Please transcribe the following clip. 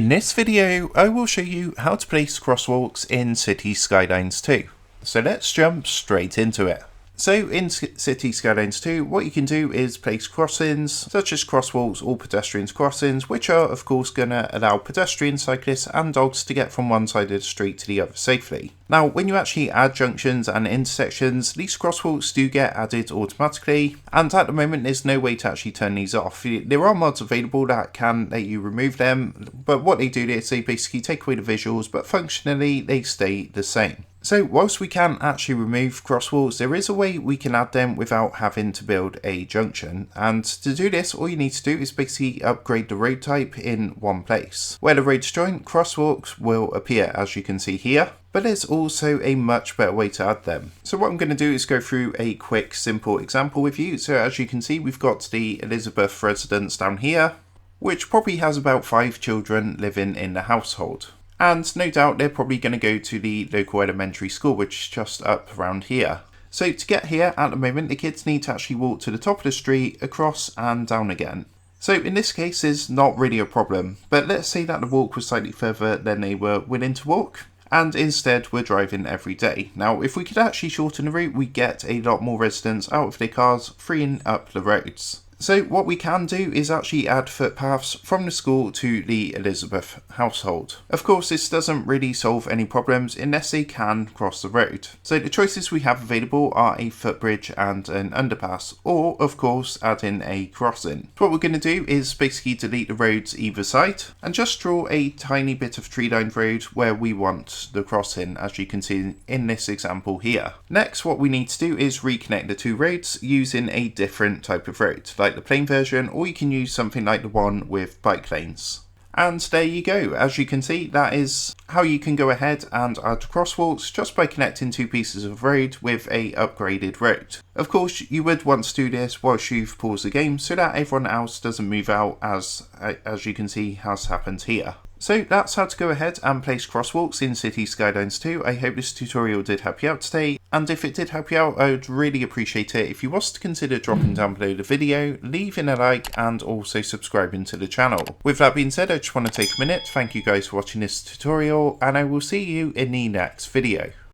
In this video, I will show you how to place crosswalks in City Skylines 2. So let's jump straight into it. So in City Skylines 2, what you can do is place crossings, such as crosswalks or pedestrians crossings, which are of course going to allow pedestrians, cyclists and dogs to get from one side of the street to the other safely. Now, when you actually add junctions and intersections, these crosswalks do get added automatically, and at the moment there's no way to actually turn these off. There are mods available that can let you remove them, but what they do is they basically take away the visuals, but functionally they stay the same. So whilst we can actually remove crosswalks, there is a way we can add them without having to build a junction. And to do this, all you need to do is basically upgrade the road type in one place. Where the roads join, crosswalks will appear, as you can see here. But there's also a much better way to add them. So what I'm going to do is go through a quick, simple example with you. So as you can see, we've got the Elizabeth residence down here, which probably has about 5 children living in the household. And no doubt they're probably going to go to the local elementary school, which is just up around here. So to get here at the moment, the kids need to actually walk to the top of the street, across and down again. So in this case, it's not really a problem. But let's say that the walk was slightly further than they were willing to walk, and instead we're driving every day. Now, if we could actually shorten the route, we get a lot more residents out of their cars, freeing up the roads. So what we can do is actually add footpaths from the school to the Elizabeth household. Of course, this doesn't really solve any problems unless they can cross the road. So the choices we have available are a footbridge and an underpass, or of course add in a crossing. So what we're going to do is basically delete the roads either side and just draw a tiny bit of tree-lined road where we want the crossing, as you can see in this example here. Next, what we need to do is reconnect the two roads using a different type of road, like the plain version, or you can use something like the one with bike lanes. And there you go. As you can see, that is how you can go ahead and add crosswalks just by connecting two pieces of road with a upgraded road. Of course, you would want to do this whilst you've paused the game so that everyone else doesn't move out, as you can see has happened here. So that's how to go ahead and place crosswalks in City Skylines 2. I hope this tutorial did help you out today, and if it did help you out, I would really appreciate it if you was to consider dropping down below the video, leaving a like and also subscribing to the channel. With that being said, I just want to take a minute, thank you guys for watching this tutorial, and I will see you in the next video.